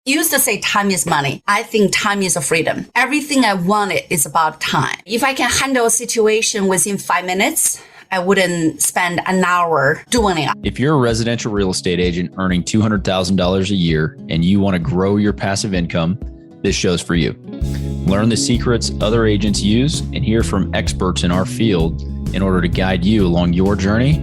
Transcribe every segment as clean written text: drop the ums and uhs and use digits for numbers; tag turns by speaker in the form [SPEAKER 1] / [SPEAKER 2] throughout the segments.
[SPEAKER 1] used to say time is money. I think time is a freedom. Everything I wanted is about time. If I can handle a situation within 5 minutes, I wouldn't spend an hour doing it.
[SPEAKER 2] If you're a residential real estate agent earning $200,000 a year and you want to grow your passive income, this show's for you. Learn the secrets other agents use and hear from experts in our field in order to guide you along your journey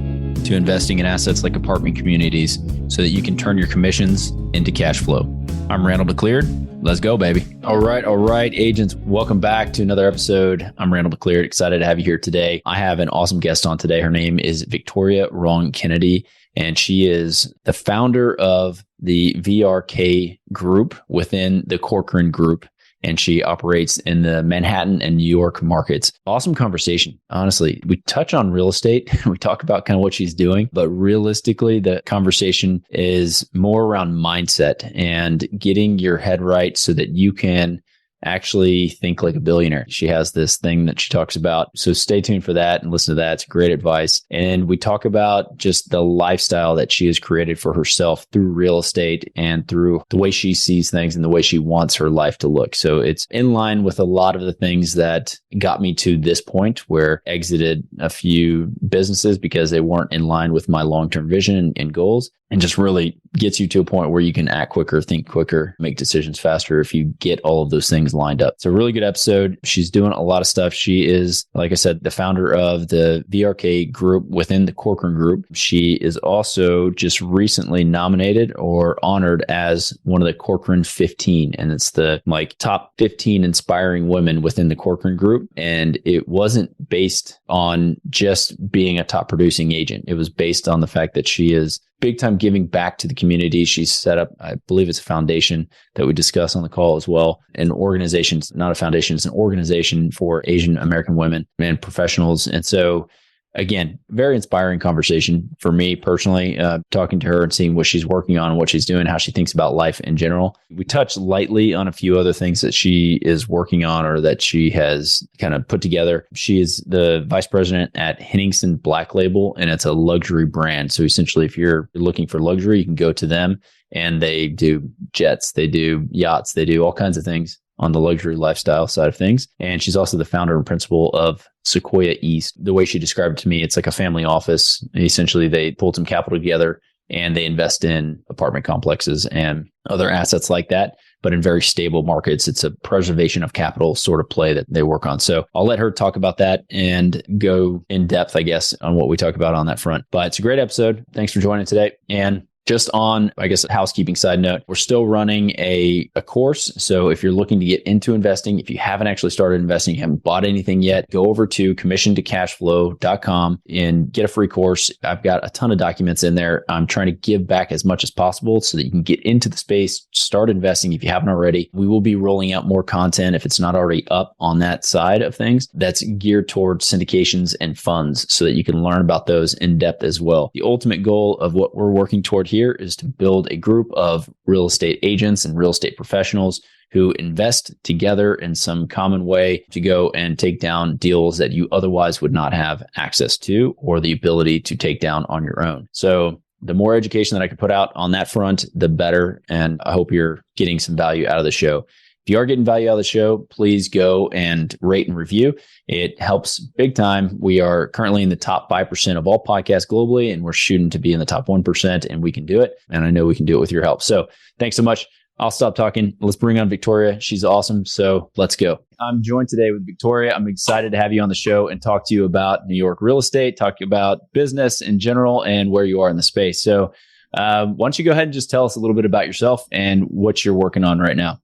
[SPEAKER 2] to investing in assets like apartment communities so that you can turn your commissions into cash flow. I'm Randall McCleard. Let's go, baby. All right, agents. Welcome back to another episode. I'm Randall McCleard. Excited to have you here today. I have an awesome guest on today. Her name is Victoria Rong Kennedy, and she is the founder of the VRK group within the Corcoran group. And she operates in the Manhattan and New York markets. Awesome conversation. Honestly, we touch on real estate. We talk about kind of what she's doing, but realistically, the conversation is more around mindset and getting your head right so that you can actually think like a billionaire. She has this thing that she talks about. So stay tuned for that and listen to that. It's great advice. And we talk about just the lifestyle that she has created for herself through real estate and through the way she sees things and the way she wants her life to look. So it's in line with a lot of the things that got me to this point where I exited a few businesses because they weren't in line with my long-term vision and goals, and just really gets you to a point where you can act quicker, think quicker, make decisions faster if you get all of those things lined up. It's a really good episode. She's doing a lot of stuff. She is, like I said, the founder of the VRK group within the Corcoran group. She is also just recently nominated or honored as one of the Corcoran 15. And it's the top 15 inspiring women within the Corcoran group. And it wasn't based on just being a top producing agent. It was based on the fact that she is big time giving back to the community. She's set up, I believe it's a foundation that we discuss on the call as well. An organization, it's not a foundation, it's an organization for Asian American women and professionals. And so again, very inspiring conversation for me personally, talking to her and seeing what she's working on, what she's doing, how she thinks about life in general. We touched lightly on a few other things that she is working on or that she has kind of put together. She is the vice president at Henningsen Black Label, and it's a luxury brand. So essentially, if you're looking for luxury, you can go to them, and they do jets, they do yachts, they do all kinds of things on the luxury lifestyle side of things. And she's also the founder and principal of Sequoia East. The way she described it to me, it's like a family office. Essentially, they pulled some capital together and they invest in apartment complexes and other assets like that, but in very stable markets. It's a preservation of capital sort of play that they work on. So I'll let her talk about that and go in depth, I guess, on what we talk about on that front. But it's a great episode. Thanks for joining today. And just on, I guess, a housekeeping side note, we're still running a course. So if you're looking to get into investing, if you haven't actually started investing, you haven't bought anything yet, go over to commissiontocashflow.com and get a free course. I've got a ton of documents in there. I'm trying to give back as much as possible so that you can get into the space, start investing if you haven't already. We will be rolling out more content if it's not already up on that side of things that's geared towards syndications and funds so that you can learn about those in depth as well. The ultimate goal of what we're working toward here is to build a group of real estate agents and real estate professionals who invest together in some common way to go and take down deals that you otherwise would not have access to or the ability to take down on your own. So the more education that I can put out on that front, the better. And I hope you're getting some value out of the show. If you are getting value out of the show, please go and rate and review. It helps big time. We are currently in the top 5% of all podcasts globally, and we're shooting to be in the top 1%, and we can do it. And I know we can do it with your help. So thanks so much. I'll stop talking. Let's bring on Victoria. She's awesome. So let's go. I'm joined today with Victoria. I'm excited to have you on the show and talk to you about New York real estate, talk about business in general, and where you are in the space. So why don't you go ahead and just tell us a little bit about yourself and what you're working on right now?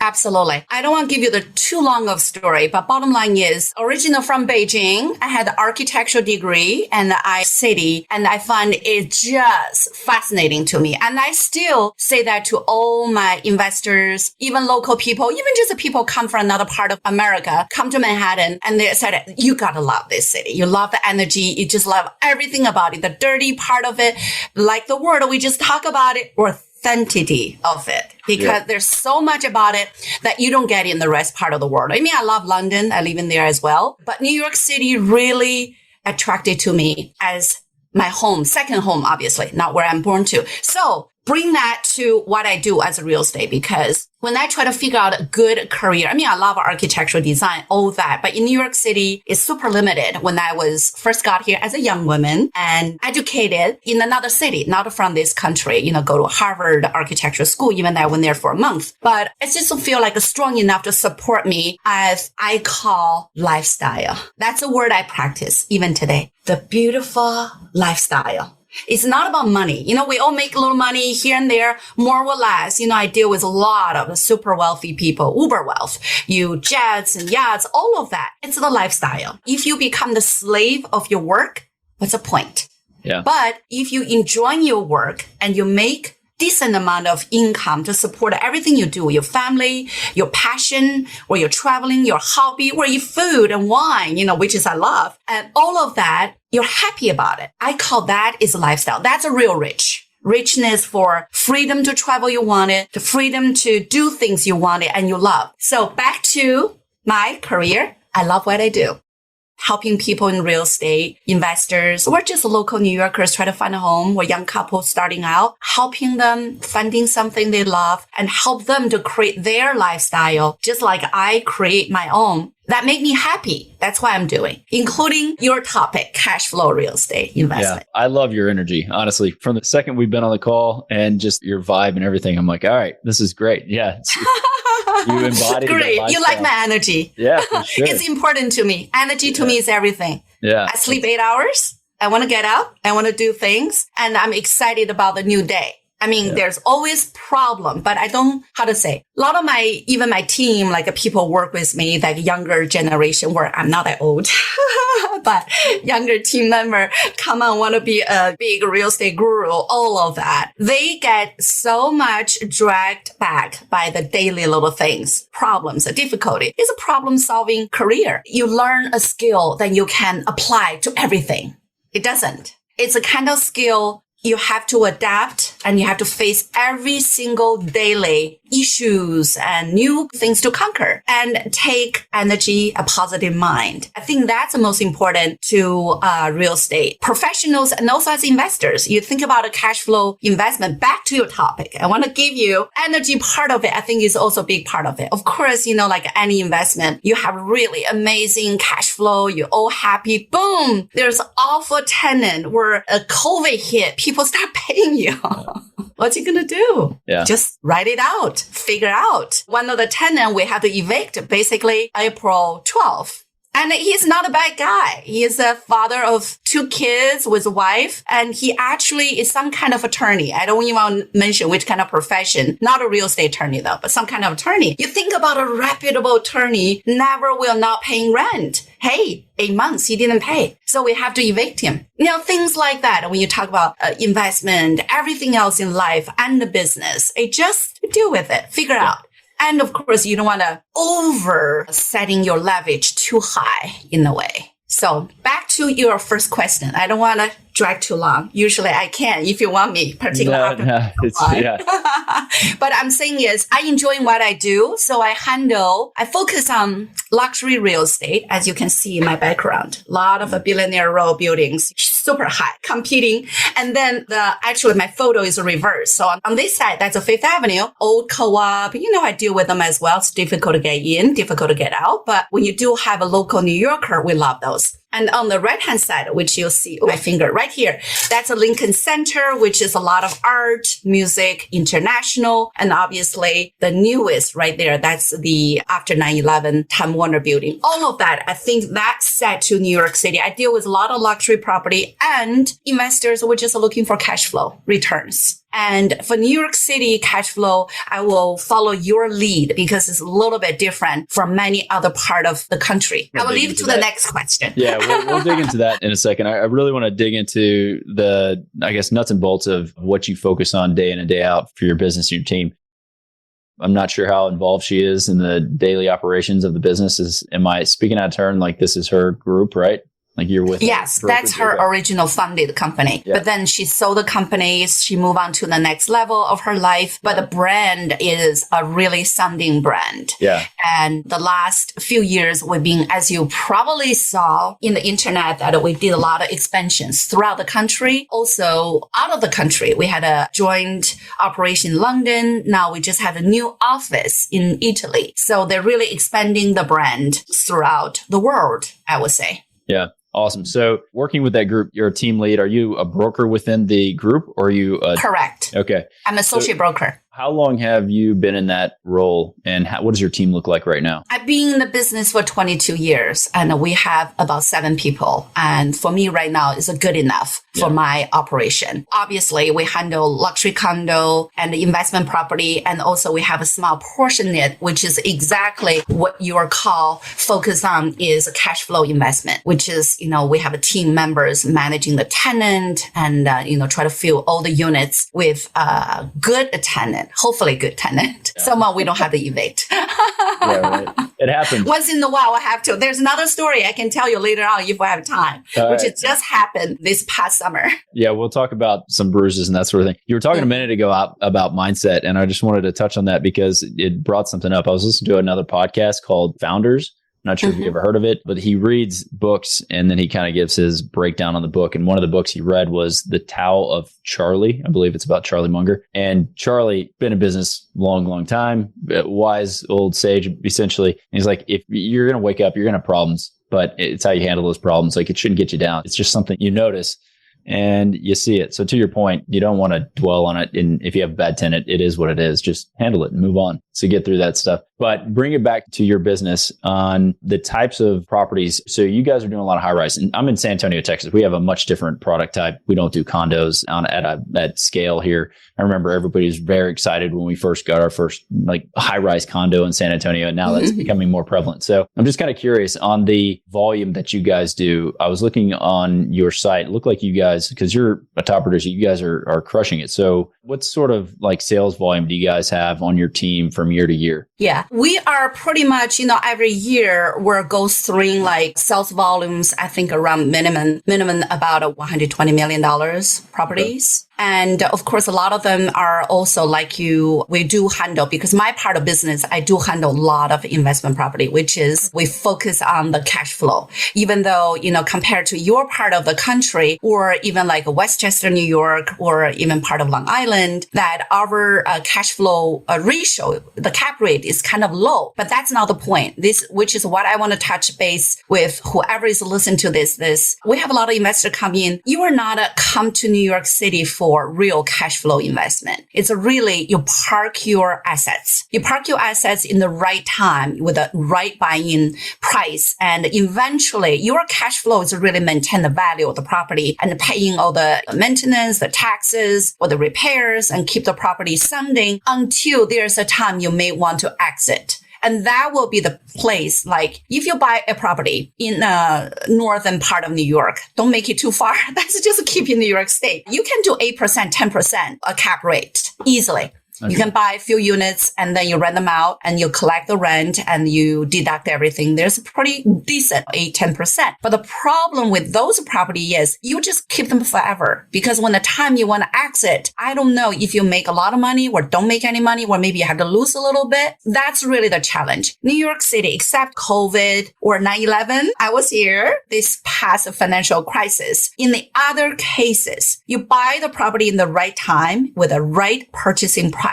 [SPEAKER 1] Absolutely. I don't want to give you the too long of story, but bottom line is original from Beijing. I had an architectural degree and I city, and I find it just fascinating to me. And I still say that to all my investors, even local people, even just the people come from another part of America, come to Manhattan and they said, you got to love this city. You love the energy. You just love everything about it. The dirty part of it, like the word we just talk about it, or authenticity of it, because there's so much about it that you don't get in the rest part of the world. I mean, I love London. I live in there as well. But New York City really attracted to me as my home, second home, obviously, not where I'm born to. So bring that to what I do as a real estate, because when I try to figure out a good career, I mean, I love architectural design, all that, but in New York City, it's super limited. When I was first got here as a young woman and educated in another city, not from this country, go to Harvard Architectural School, even though I went there for a month, but it just don't feel like strong enough to support me as I call lifestyle. That's a word I practice even today. The beautiful lifestyle. It's not about money. We all make a little money here and there, more or less. I deal with a lot of super wealthy people, uber wealth, jets and yachts, all of that. It's the lifestyle. If you become the slave of your work, what's the point?
[SPEAKER 2] Yeah.
[SPEAKER 1] But if you enjoy your work and you make decent amount of income to support everything you do, your family, your passion, where you're traveling, your hobby, where you food and wine, which is I love. And all of that, you're happy about it. I call that is a lifestyle. That's a real rich. Richness for freedom to travel you wanted, the freedom to do things you wanted and you love. So back to my career. I love what I do. Helping people in real estate, investors, or just local New Yorkers try to find a home, or young couples starting out, helping them, funding something they love, and help them to create their lifestyle, just like I create my own. That make me happy. That's what I'm doing, including your topic, cash flow real estate investment.
[SPEAKER 2] Yeah, I love your energy. Honestly, from the second we've been on the call and just your vibe and everything, I'm like, all right, this is great. Yeah. You embody
[SPEAKER 1] great. You like my energy.
[SPEAKER 2] Yeah, for sure.
[SPEAKER 1] It's important to me. Energy to me is everything.
[SPEAKER 2] Yeah.
[SPEAKER 1] I sleep 8 hours. I want to get up. I want to do things. And I'm excited about the new day. I mean, there's always problem, but I don't, how to say, a lot of even my team, like people work with me, like younger generation where I'm not that old, but younger team member come on, want to be a big real estate guru, all of that. They get so much dragged back by the daily little things, problems, a difficulty. It's a problem solving career. You learn a skill that you can apply to everything. It doesn't. It's a kind of skill you have to adapt and you have to face every single daily issues and new things to conquer and take energy, a positive mind. I think that's the most important to real estate professionals and also as investors. You think about a cash flow investment. Back to your topic. I want to give you energy part of it. I think is also a big part of it. Of course, like any investment, you have really amazing cash flow. You're all happy. Boom. There's awful tenant where a COVID hit. People start paying you. What you gonna do?
[SPEAKER 2] Yeah.
[SPEAKER 1] Just write it out, figure out. One of the tenant we had to evict basically April 12th. And he's not a bad guy. He is a father of 2 kids with a wife, and he actually is some kind of attorney. I don't even want to mention which kind of profession. Not a real estate attorney though, but some kind of attorney. You think about a reputable attorney never will not paying rent. Hey, 8 months he didn't pay. So we have to evict him. Things like that. When you talk about investment, everything else in life and the business, just deal with it, figure out. And of course, you don't want to over setting your leverage too high in a way. So back to your first question. I don't want to drag too long. Usually I can if you want me, particularly. But I'm saying is I enjoy what I do. So I focus on luxury real estate, as you can see in my background. A lot of billionaire row buildings, super high, competing. And then actually my photo is reversed. So on this side, that's a Fifth Avenue, old co-op. I deal with them as well. It's difficult to get in, difficult to get out. But when you do have a local New Yorker, we love those. And on the right-hand side, which you'll see my finger right here, that's a Lincoln Center, which is a lot of art, music, international, and obviously the newest right there. That's the after 9/11 Time Warner building. All of that, I think that's set to New York City. I deal with a lot of luxury property and investors who are just looking for cash flow returns. And for New York City cash flow, I will follow your lead because it's a little bit different from many other part of the country. I will leave it to the next question.
[SPEAKER 2] Yeah, we'll dig into that in a second. I really want to dig into the, nuts and bolts of what you focus on day in and day out for your business and your team. I'm not sure how involved she is in the daily operations of the business. Am I speaking out of turn like this is her group, right? Like you're with
[SPEAKER 1] Yes, that's her original funded company. Yeah. But then she sold the companies. She moved on to the next level of her life. But the brand is a really sounding brand.
[SPEAKER 2] Yeah.
[SPEAKER 1] And the last few years, we've been, as you probably saw in the internet, that we did a lot of expansions throughout the country. Also out of the country, we had a joint operation in London. Now we just have a new office in Italy. So they're really expanding the brand throughout the world, I would say.
[SPEAKER 2] Yeah. Awesome. So working with that group, you're a team lead. Are you a broker within the group or are you?
[SPEAKER 1] Correct.
[SPEAKER 2] Okay.
[SPEAKER 1] I'm associate broker.
[SPEAKER 2] How long have you been in that role and what does your team look like right now?
[SPEAKER 1] I've been in the business for 22 years and we have about 7 people. And for me right now, it's good enough for my operation. Obviously, we handle luxury condo and investment property. And also we have a small portion in it, which is exactly what your call focus on is cash flow investment, which is, we have a team members managing the tenant and, try to fill all the units with a good tenant. Hopefully good tenant. Yeah. Someone we don't have to evict.
[SPEAKER 2] Yeah, right. It happens.
[SPEAKER 1] Once in a while, I have to. There's another story I can tell you later on if I have time, which has just happened this past summer.
[SPEAKER 2] Yeah, we'll talk about some bruises and that sort of thing. You were talking a minute ago about mindset, and I just wanted to touch on that because it brought something up. I was listening to another podcast called Founders. Not sure if you ever heard of it, but he reads books and then he kind of gives his breakdown on the book. And one of the books he read was The Tao of Charlie. I believe it's about Charlie Munger. And Charlie, been in business long, long time, wise old sage, essentially. And he's like, if you're going to wake up, you're going to have problems, but it's how you handle those problems. Like it shouldn't get you down. It's just something you notice and you see it. So to your point, you don't want to dwell on it. And if you have a bad tenant, it is what it is. Just handle it and move on. So get through that stuff. But bring it back to your business on the types of properties. So you guys are doing a lot of high rise. And I'm in San Antonio, Texas. We have a much different product type. We don't do condos at scale here. I remember everybody was very excited when we first got our first high rise condo in San Antonio. And now that's becoming more prevalent. So I'm just kind of curious on the volume that you guys do. I was looking on your site. It looked like you guys, because you're a top producer, you guys are crushing it. So what sort of sales volume do you guys have on your team from year to year?
[SPEAKER 1] Yeah, we are pretty much, every year we're going through sales volumes, I think around minimum about $120 million properties. Okay. And of course, a lot of them are also we do handle, because my part of business, I do handle a lot of investment property, which is we focus on the cash flow. Even though, compared to your part of the country or even Westchester, New York, or even part of Long Island, that our cash flow ratio, the cap rate is kind of low, but that's not the point. Which is what I want to touch base with whoever is listening to this. We have a lot of investors come in. You are not come to New York City for real cash flow investment. It's really, you park your assets. You park your assets in the right time with the right buy-in price. And eventually your cash flow is really maintain the value of the property and paying all the maintenance, the taxes, or the repairs, and keep the property sounding until there's a time you may want to exit. And that will be the place, if you buy a property in the northern part of New York, don't make it too far. That's just keep in New York State. You can do 8%, 10% a cap rate easily. Okay. You can buy a few units and then you rent them out and you collect the rent and you deduct everything. There's a pretty decent 8-10%. But the problem with those property is you just keep them forever, because when the time you want to exit, I don't know if you make a lot of money or don't make any money, or maybe you have to lose a little bit. That's really the challenge. New York City, except COVID or 9/11, I was here this past financial crisis. In the other cases, you buy the property in the right time with the right purchasing price.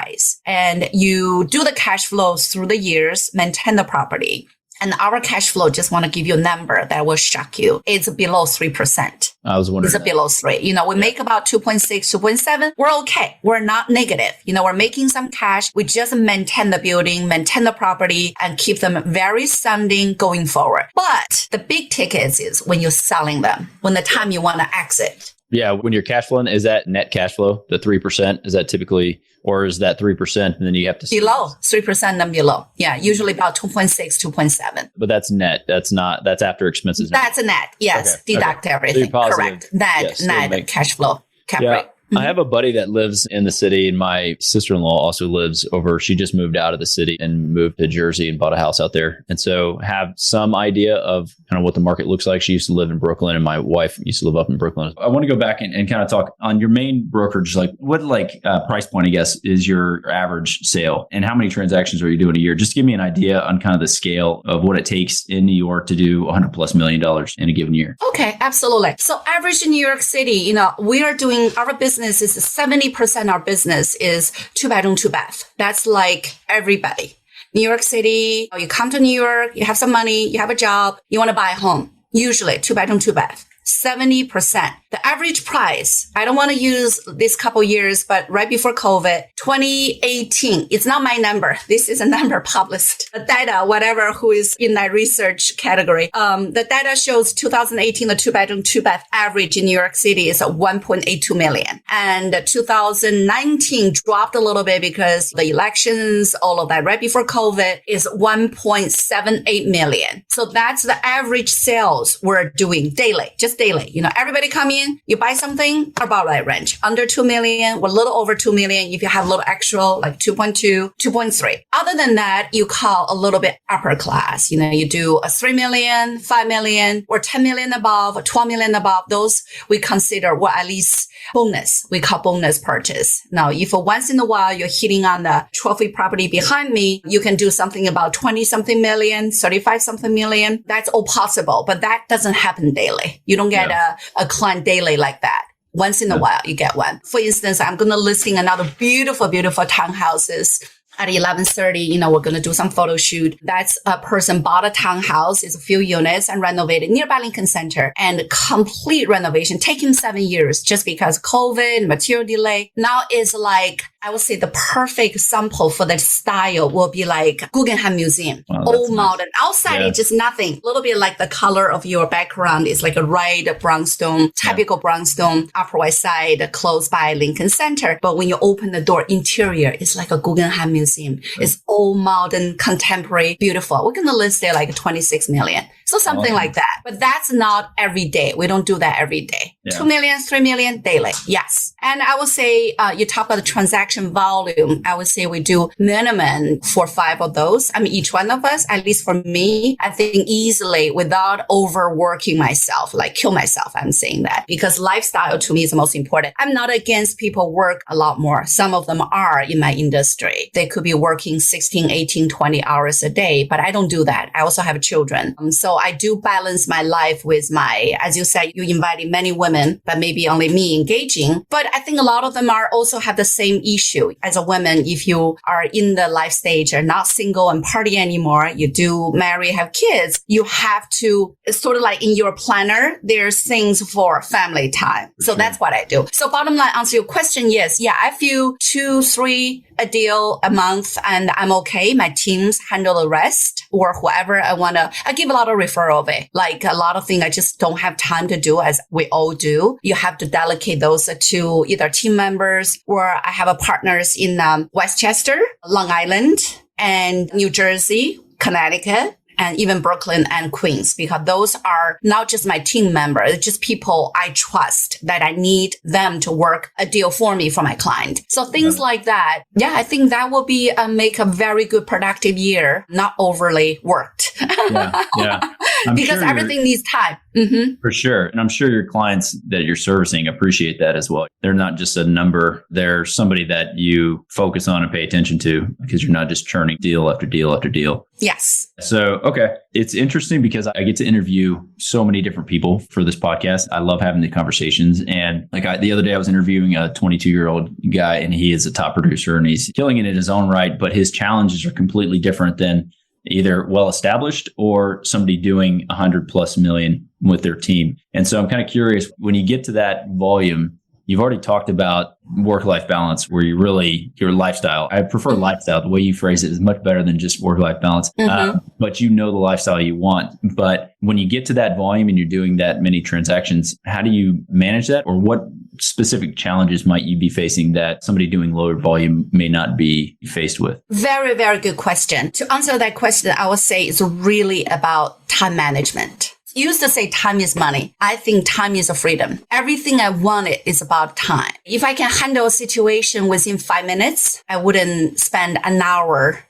[SPEAKER 1] And you do the cash flows through the years, maintain the property. And our cash flow, just want to give you a number that will shock you. It's below 3%.
[SPEAKER 2] I was wondering.
[SPEAKER 1] It's below 3. We make about 2.6, 2.7. We're okay. We're not negative. We're making some cash. We just maintain the building, maintain the property, and keep them very sounding going forward. But the big tickets is when you're selling them, when the time you want to exit.
[SPEAKER 2] Yeah. When you're cash flowing, is that net cash flow, the 3%? Is that typically, or is that 3% and then you have to
[SPEAKER 1] below 3% and below? Yeah. Usually about 2.6, 2.7.
[SPEAKER 2] But that's net. That's after expenses.
[SPEAKER 1] That's a net. Yes. Okay. Deduct everything. Correct. Net cash flow cap rate.
[SPEAKER 2] I have a buddy that lives in the city, and my sister-in-law also lives over. She just moved out of the city and moved to Jersey and bought a house out there. And so have some idea of kind of what the market looks like. She used to live in Brooklyn, and my wife used to live up in Brooklyn. I want to go back and kind of talk on your main brokerage. Like what price point, I guess, is your average sale, and how many transactions are you doing a year? Just give me an idea on kind of the scale of what it takes in New York to do $100+ million in a given year.
[SPEAKER 1] Okay, absolutely. So average in New York City, we are doing, our business is 70% our business is 2-bedroom, 2-bath. That's like everybody. New York City, you come to New York, you have some money, you have a job, you want to buy a home. Usually 2-bedroom, 2-bath. 70%. The average price, I don't want to use this couple years, but right before COVID, 2018, it's not my number. This is a number published. The data, whatever who is in that research category. The data shows 2018, the 2-bedroom, 2-bath average in New York City is 1.82 million. And 2019 dropped a little bit because the elections, all of that right before COVID is 1.78 million. So that's the average sales we're doing daily, just daily. Everybody come in, you buy something about that range, under 2 million or a little over 2 million. If you have a little extra, like 2.2, 2.3. Other than that, you call a little bit upper class. You do a 3 million, 5 million, or 10 million above, or 12 million above. Those we consider, at least bonus. We call bonus purchase. Now, if once in a while you're hitting on the trophy property behind me, you can do something about 20 something million, 35 something million. That's all possible, but that doesn't happen daily. You don't get a client daily like that. Once in a while, you get one. For instance, I'm going to listing another beautiful, beautiful townhouses. At 11:30, we're going to do some photo shoot. That's a person bought a townhouse, it's a few units and renovated nearby Lincoln Center, and complete renovation, taking 7 years just because COVID, material delay. Now is like, I would say the perfect sample for that style will be like Guggenheim Museum, old modern. Outside, it's just nothing. A little bit like the color of your background is like a red brownstone, typical brownstone, Upper West Side, close by Lincoln Center. But when you open the door, interior is like a Guggenheim Museum. It's all modern, contemporary, beautiful. We're going to list there like 26 million. So something like that. But that's not every day. We don't do that every day. 2 million, 3 million daily. Yes. And I would say, you talk about the transaction volume. I would say we do minimum 4 or 5 of those. Each one of us, at least for me, I think easily without overworking myself, like kill myself. I'm saying that because lifestyle to me is the most important. I'm not against people work a lot more. Some of them are in my industry. They could be working 16, 18, 20 hours a day, but I don't do that. I also have children. So I do balance my life with as you said, you invited many women, but maybe only me engaging. But I think a lot of them also have the same issue. As a woman, if you are in the life stage or not single and party anymore, you do marry, have kids, you have to, it's sort of like in your planner, there's things for family time. So that's what I do. So bottom line, answer your question, yes. Yeah, I feel 2, 3 a deal a month and I'm okay. My teams handle the rest or whoever I give a lot of referral away. Like a lot of things I just don't have time to do as we all do. You have to delegate those to either team members or I have partners in Westchester, Long Island, and New Jersey, Connecticut, and even Brooklyn and Queens, because those are not just my team members, it's just people I trust that I need them to work a deal for me for my client. So things like that. Yeah, I think that will be make a very good productive year, not overly worked.
[SPEAKER 2] Yeah.
[SPEAKER 1] Because sure everything needs time.
[SPEAKER 2] For sure. And I'm sure your clients that you're servicing appreciate that as well. They're not just a number. They're somebody that you focus on and pay attention to because you're not just churning deal after deal after deal.
[SPEAKER 1] Yes.
[SPEAKER 2] So, okay. It's interesting because I get to interview so many different people for this podcast. I love having the conversations. And the other day I was interviewing a 22-year-old guy and he is a top producer and he's killing it in his own right, but his challenges are completely different than either well-established or somebody doing 100+ million with their team. And so I'm kind of curious, when you get to that volume, you've already talked about work-life balance where you really, your lifestyle, I prefer lifestyle. The way you phrase it is much better than just work-life balance. But you know the lifestyle you want. But when you get to that volume and you're doing that many transactions, how do you manage that? Or what specific challenges might you be facing that somebody doing lower volume may not be faced with?
[SPEAKER 1] Very, very good question. To answer that question, I would say it's really about time management. used to say time is money. I think time is a freedom. Everything I wanted is about time. If I can handle a situation within 5 minutes, I wouldn't spend an hour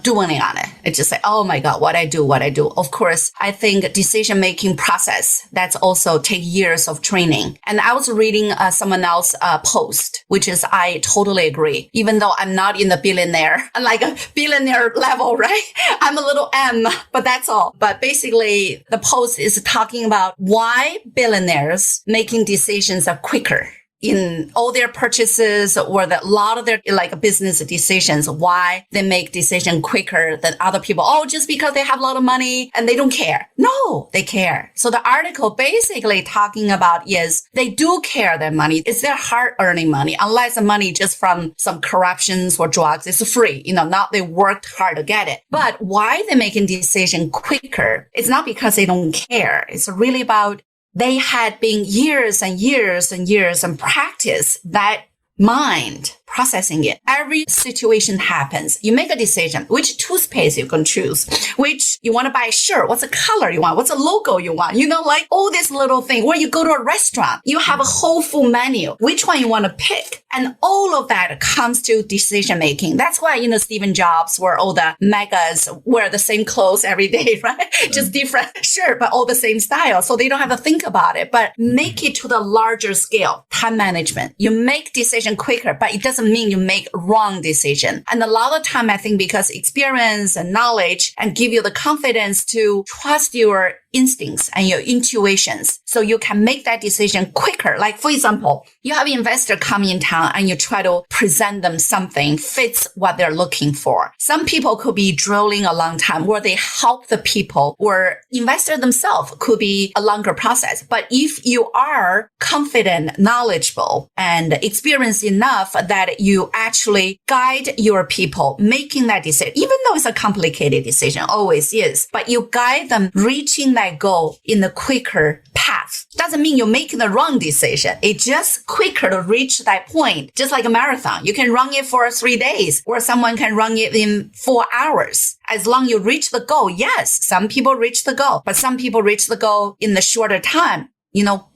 [SPEAKER 1] doing on it. It's just like, oh my God, what I do. Of course, I think decision-making process, that's also take years of training. And I was reading someone else post, which is, I totally agree. Even though I'm not in the billionaire, like a billionaire level, right? I'm a little M, but that's all. But basically, the post is talking about why billionaires making decisions are quicker in all their purchases or a lot of their business decisions, why they make decision quicker than other people. Oh, just because they have a lot of money and they don't care. No, they care. So the article basically talking about is they do care their money. It's their hard earning money, unless the money just from some corruptions or drugs. It's free. Not they worked hard to get it. But why they're making decision quicker? It's not because they don't care. It's really about they had been years and years and years and practice that mind processing it. Every situation happens. You make a decision, which toothpaste you can choose, which you want to buy a shirt, what's the color you want, what's the logo you want, like all this little thing. Where you go to a restaurant, you have a whole full menu, which one you want to pick. And all of that comes to decision making. That's why, Stephen Jobs, where all the megas wear the same clothes every day, right? Just different shirt, but all the same style. So they don't have to think about it, but make it to the larger scale. Time management. You make decision quicker, but it doesn't mean you make wrong decision. And a lot of time, I think because experience and knowledge and give you the confidence to trust your instincts and your intuitions. So you can make that decision quicker. Like, for example, you have an investor come in town and you try to present them something fits what they're looking for. Some people could be drilling a long time where they help the people, or investor themselves could be a longer process. But if you are confident, knowledgeable, and experienced enough that you actually guide your people making that decision, even though it's a complicated decision, always is, but you guide them reaching that goal in a quicker path. Doesn't mean you're making the wrong decision. It's just quicker to reach that point. Just like a marathon. You can run it for 3 days, or someone can run it in 4 hours. As long as you reach the goal. Yes, some people reach the goal, but some people reach the goal in the shorter time.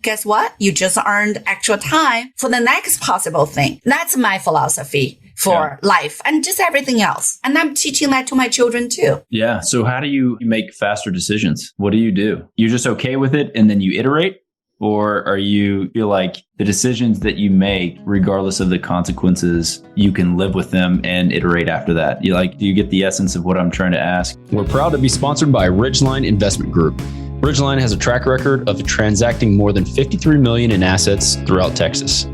[SPEAKER 1] Guess what? You just earned extra time for the next possible thing. That's my philosophy for life and just everything else. And I'm teaching that to my children too.
[SPEAKER 2] Yeah. So how do you make faster decisions? What do? You're just okay with it and then you iterate? Or are you feel like the decisions that you make, regardless of the consequences, you can live with them and iterate after that? Do you get the essence of what I'm trying to ask? We're proud to be sponsored by Ridgeline Investment Group. Ridgeline has a track record of transacting more than $53 million in assets throughout Texas.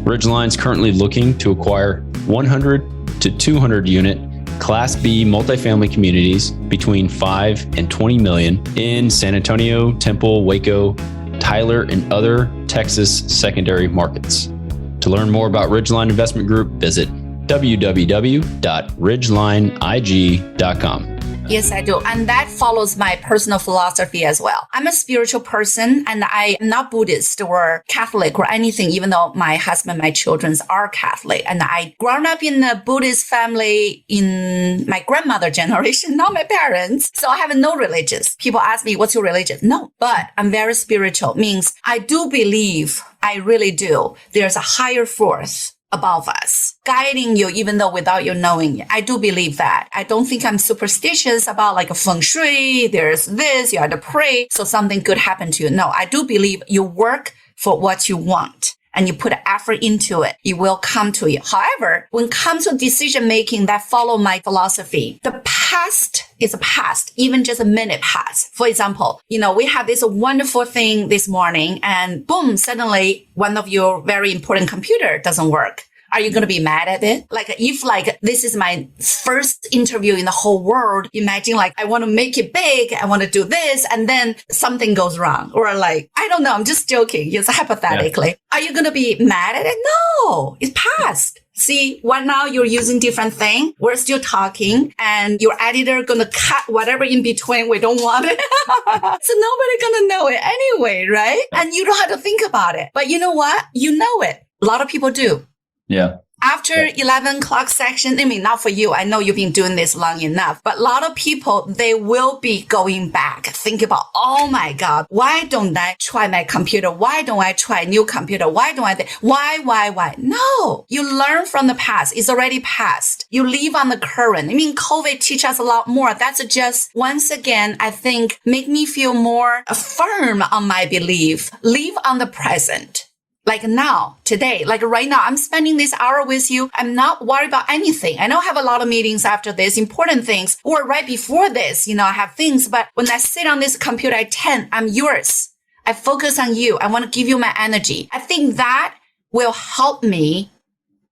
[SPEAKER 2] Ridgeline is currently looking to acquire 100 to 200 unit Class B multifamily communities between 5 and 20 million in San Antonio, Temple, Waco, Tyler, and other Texas secondary markets. To learn more about Ridgeline Investment Group, visit www.ridgelineig.com.
[SPEAKER 1] Yes, I do. And that follows my personal philosophy as well. I'm a spiritual person and I am not Buddhist or Catholic or anything, even though my husband, my children are Catholic. And I grown up in a Buddhist family in my grandmother generation, not my parents. So I have no religious. People ask me, what's your religion? No, but I'm very spiritual. Means I do believe, I really do. There's a higher force above us, guiding you, even though without you knowing it. I do believe that. I don't think I'm superstitious about like a feng shui. There's this, you have to pray so something good happen to you. No, I do believe you work for what you want and you put effort into it. It will come to you. However, when it comes to decision making that follow my philosophy, the past is a past, even just a minute past. For example, we have this wonderful thing this morning and boom, suddenly one of your very important computer doesn't work. Are you going to be mad at it? If this is my first interview in the whole world, imagine I want to make it big. I want to do this. And then something goes wrong or I don't know. I'm just joking. Just hypothetically. Yeah. Are you going to be mad at it? No, it's past. See, right now you're using different thing. We're still talking and your editor going to cut whatever in between. We don't want it. So nobody going to know it anyway, right? And you don't have to think about it. But you know what? You know it. A lot of people do.
[SPEAKER 2] Yeah.
[SPEAKER 1] After 11 o'clock section, I mean, not for you. I know you've been doing this long enough, but a lot of people, they will be going back, think about, oh my God, why don't I try my computer? Why don't I try a new computer? Why don't I? Why? No, you learn from the past. It's already past. You live on the current. I mean, COVID teaches us a lot more. That's just, once again, I think, make me feel more firm on my belief. Live on the present. Like now, today, like right now, I'm spending this hour with you. I'm not worried about anything. I know I have a lot of meetings after this, important things, or right before this, I have things. But when I sit on this computer at 10, I'm yours. I focus on you. I want to give you my energy. I think that will help me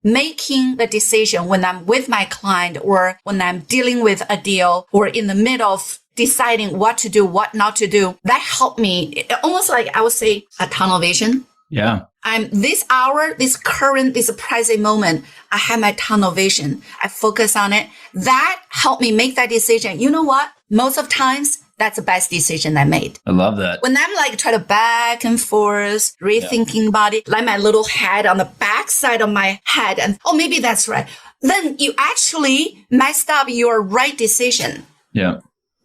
[SPEAKER 1] making the decision when I'm with my client or when I'm dealing with a deal or in the middle of deciding what to do, what not to do. That helped me almost like I would say a tunnel vision.
[SPEAKER 2] Yeah.
[SPEAKER 1] I'm this hour, this present moment, I have my tunnel vision. I focus on it. That helped me make that decision. You know what? Most of times, that's the best decision I made.
[SPEAKER 2] I love that.
[SPEAKER 1] When I'm like trying to back and forth, rethinking about it, like my little head on the back side of my head, and maybe that's right. Then you actually messed up your right decision.
[SPEAKER 2] Yeah.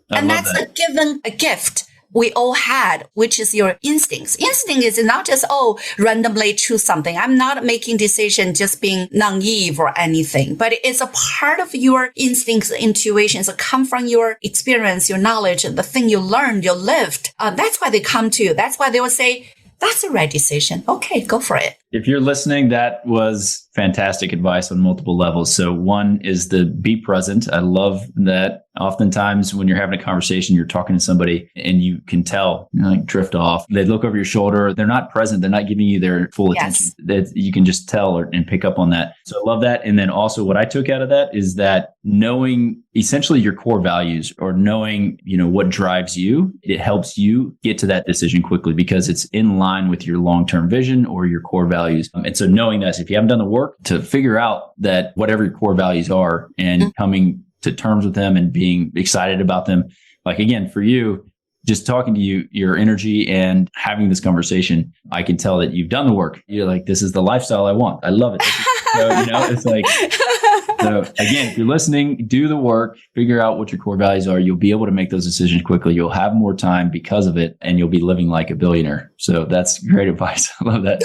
[SPEAKER 1] And that's a gift we all had, which is your instincts. Instinct is not just, randomly choose something. I'm not making decision just being naive or anything, but it's a part of your instincts, intuitions that come from your experience, your knowledge, the thing you learned, you lived. That's why they come to you. That's why they will say, that's the right decision. Okay, go for it.
[SPEAKER 2] If you're listening, that was fantastic advice on multiple levels. So one is the be present. I love that. Oftentimes when you're having a conversation, you're talking to somebody and you can tell, like drift off. They look over your shoulder. They're not present. They're not giving you their full attention. That you can just tell and pick up on that. So I love that. And then also what I took out of that is that knowing essentially your core values or knowing, what drives you, it helps you get to that decision quickly because it's in line with your long-term vision or your core values. And so knowing that if you haven't done the work to figure out that whatever your core values are and coming to terms with them and being excited about them, like again, for you, just talking to you, your energy and having this conversation, I can tell that you've done the work. You're like, this is the lifestyle I want. I love it. It's like, so again, if you're listening, do the work, figure out what your core values are. You'll be able to make those decisions quickly. You'll have more time because of it and you'll be living like a billionaire. So that's great advice. I love that.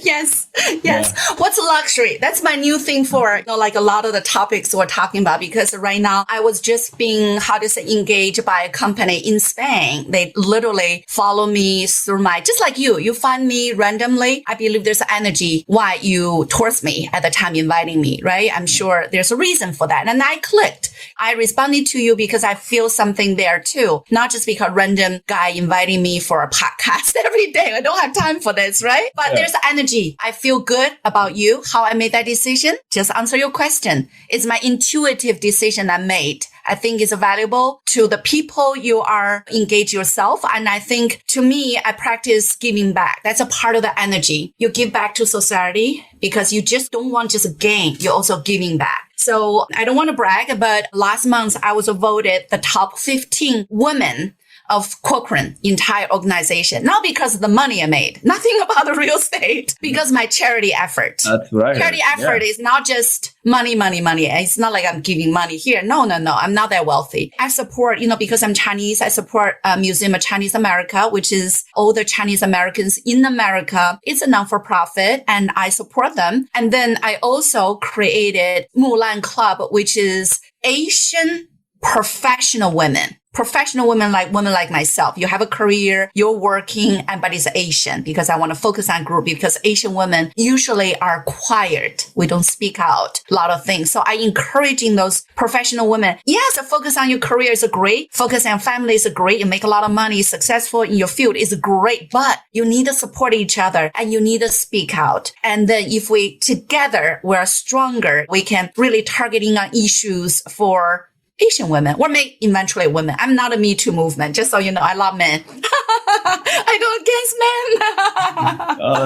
[SPEAKER 1] Yes. Yeah. What's luxury? That's my new thing for, like a lot of the topics we're talking about, because right now I was just being, engaged by a company in Spain. They literally follow me through just like you find me randomly. I believe there's energy why you towards me at the time inviting me, right? I'm sure there's a reason for that. And I clicked. I responded to you because I feel something there too. Not just because random guy inviting me for a podcast every day. I don't have time for this, right? But there's energy. I feel good about you, how I made that decision. Just answer your question. It's my intuitive decision I made. I think it's valuable to the people you are engaged yourself. And I think to me, I practice giving back. That's a part of the energy. You give back to society because you just don't want just gain. You're also giving back. So I don't want to brag, but last month I was voted the top 15 women of Cochrane entire organization. Not because of the money I made, nothing about the real estate, because my charity effort.
[SPEAKER 2] That's right.
[SPEAKER 1] Charity effort is not just money. It's not like I'm giving money here. No. I'm not that wealthy. I support, because I'm Chinese, I support a Museum of Chinese America, which is all the Chinese Americans in America. It's a non-for-profit and I support them. And then I also created Mulan Club, which is Asian professional women like myself. You have a career, you're working, but it's Asian because I want to focus on group because Asian women usually are quiet. We don't speak out a lot of things. So I encouraging those professional women. Yes, focus on your career is great. Focus on family is great. You make a lot of money, successful in your field is great, but you need to support each other and you need to speak out. And then if we together, we're stronger, we can really targeting on issues for Asian women or eventually women. I'm not a Me Too movement, just so you know. I love men. I go against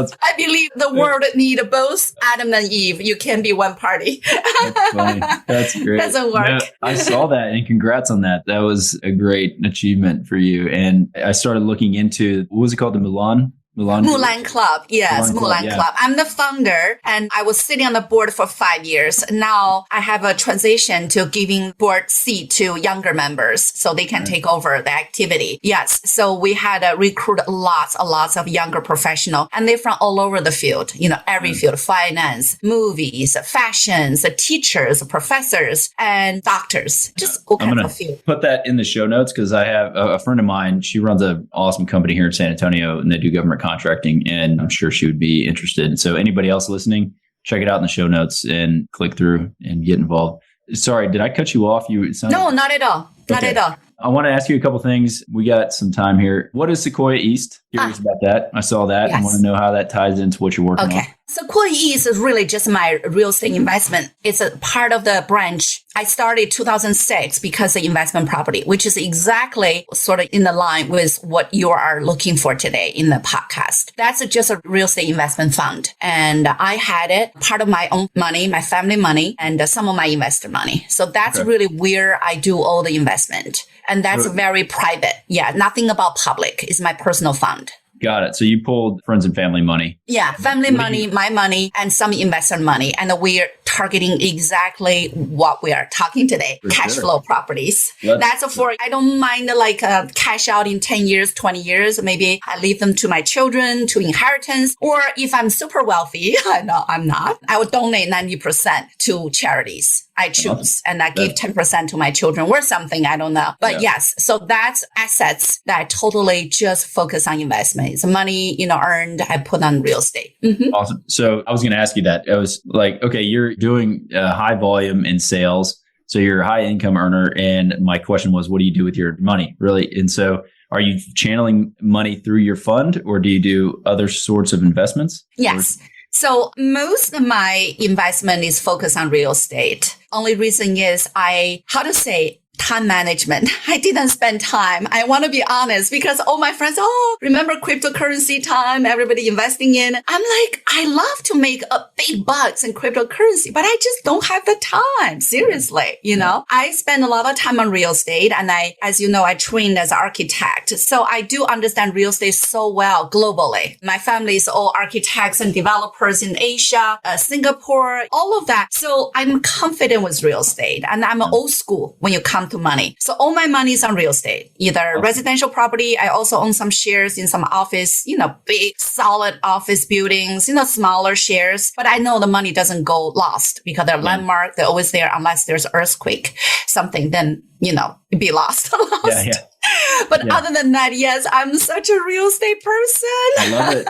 [SPEAKER 1] men. I believe the world need both Adam and Eve. You can't be one party.
[SPEAKER 2] That's funny. That's great.
[SPEAKER 1] Doesn't work.
[SPEAKER 2] No, I saw that and congrats on that. That was a great achievement for you. And I started looking into, what was it called? The Mulan
[SPEAKER 1] Mulan Club. Yes, Mulan
[SPEAKER 2] yeah.
[SPEAKER 1] Club. I'm the founder and I was sitting on the board for 5 years. Now I have a transition to giving board seat to younger members so they can take over the activity. Yes. So we had recruit lots of younger professionals and they're from all over the field, every field, finance, movies, fashions, teachers, professors, and doctors, just all kinds of field.
[SPEAKER 2] Put that in the show notes because I have a friend of mine. She runs an awesome company here in San Antonio and they do government contracting, and I'm sure she would be interested. So anybody else listening, check it out in the show notes and click through and get involved. Sorry, did I cut you off?
[SPEAKER 1] No, not at all. Not at all.
[SPEAKER 2] I want to ask you a couple things. We got some time here. What is Sequoia East? Curious about that. I saw that. Yes. I want to know how that ties into what you're working on.
[SPEAKER 1] Sequoia East is really just my real estate investment. It's a part of the branch. I started 2006 because of investment property, which is exactly sort of in the line with what you are looking for today in the podcast. That's just a real estate investment fund. And I had it part of my own money, my family money, and some of my investor money. So that's really where I do all the investment. And that's very private. Yeah. Nothing about public. It's my personal fund.
[SPEAKER 2] Got it. So you pulled friends and family money. Yeah.
[SPEAKER 1] Family money, my money, and some investor money. And we're targeting exactly what we are talking today. Cash flow properties. That's for, I don't mind cash out in 10 years, 20 years. Maybe I leave them to my children, to inheritance. Or if I'm super wealthy, no, I'm not. I would donate 90% to charities. I choose and I give 10% to my children or something. I don't know. But yes, so that's assets that I totally just focus on investment. It's money, earned, I put on real estate. Mm-hmm.
[SPEAKER 2] Awesome. So I was going to ask you that. I was like, okay, you're doing high volume in sales. So you're a high income earner. And my question was, what do you do with your money? Really? And so are you channeling money through your fund or do you do other sorts of investments?
[SPEAKER 1] Yes. So most of my investment is focused on real estate. Only reason is time management. I didn't spend time. I want to be honest because all my friends, remember cryptocurrency time, everybody investing in. I'm like, I love to make big bucks in cryptocurrency, but I just don't have the time. Seriously, I spend a lot of time on real estate and as you know, I trained as an architect. So I do understand real estate so well globally. My family is all architects and developers in Asia, Singapore, all of that. So I'm confident with real estate and I'm old school when you come to money. So all my money is on real estate, either residential property. I also own some shares in some office, big solid office buildings, smaller shares. But I know the money doesn't go lost because they're landmark. They're always there unless there's earthquake, something, then, it'd be lost. But other than that, yes, I'm such a real estate person.
[SPEAKER 2] I love it.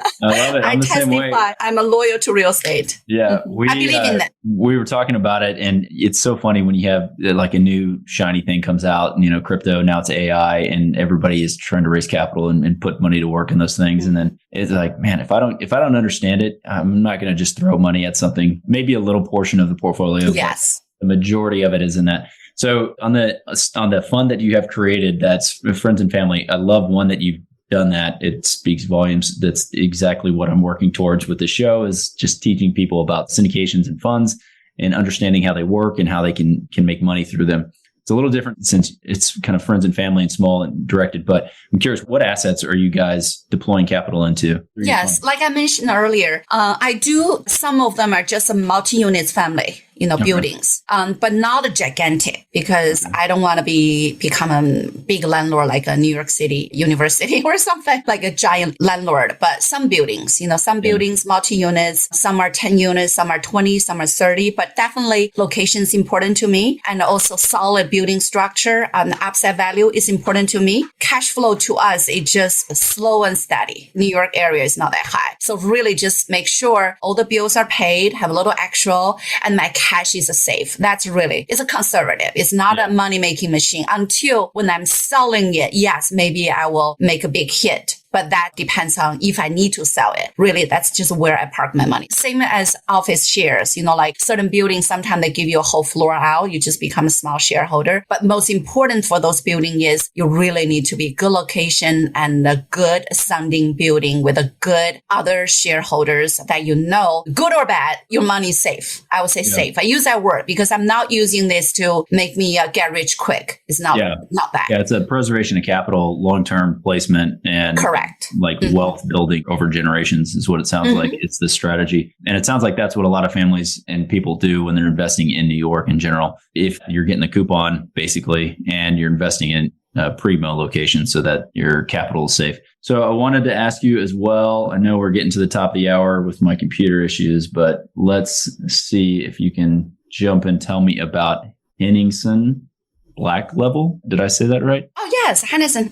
[SPEAKER 2] I'm the same way.
[SPEAKER 1] I'm a loyal to real estate.
[SPEAKER 2] Yeah.
[SPEAKER 1] I believe in that.
[SPEAKER 2] We were talking about it and it's so funny when you have like a new shiny thing comes out, crypto, now it's AI and everybody is trying to raise capital and put money to work in those things. And then it's like, man, if I don't understand it, I'm not going to just throw money at something, maybe a little portion of the portfolio.
[SPEAKER 1] Yes.
[SPEAKER 2] The majority of it is in that. So on the fund that you have created, that's friends and family. I love one that you've done that. It speaks volumes. That's exactly what I'm working towards with the show is just teaching people about syndications and funds and understanding how they work and how they can make money through them. It's a little different since it's kind of friends and family and small and directed, but I'm curious, what assets are you guys deploying capital into?
[SPEAKER 1] Yes. Like I mentioned earlier, I do, some of them are just a multi-units family, buildings, but not a gigantic because I don't want to become a big landlord like a New York City university or something like a giant landlord, but some buildings, some buildings, multi-units, some are 10 units, some are 20, some are 30, but definitely location is important to me. And also solid building structure and upside value is important to me. Cash flow to us is just slow and steady. New York area is not that high. So really just make sure all the bills are paid, have a little extra, and my cash is safe. That's really, it's a conservative. It's not a money-making machine until when I'm selling it. Yes, maybe I will make a big hit. But that depends on if I need to sell it. Really, that's just where I park my money. Same as office shares, like certain buildings, sometimes they give you a whole floor out. You just become a small shareholder. But most important for those buildings is you really need to be good location and a good sounding building with a good other shareholders that good or bad, your money is safe. I would say safe. I use that word because I'm not using this to make me get rich quick. It's not that.
[SPEAKER 2] Yeah, it's a preservation of capital, long-term placement. And
[SPEAKER 1] correct. Correct.
[SPEAKER 2] like wealth building over generations is what it sounds like. It's the strategy. And it sounds like that's what a lot of families and people do when they're investing in New York in general. If you're getting a coupon, basically, and you're investing in primo location so that your capital is safe. So I wanted to ask you as well. I know we're getting to the top of the hour with my computer issues, but let's see if you can jump and tell me about Henningsen Black Level. Did I say that right?
[SPEAKER 1] Oh, yes, Henderson.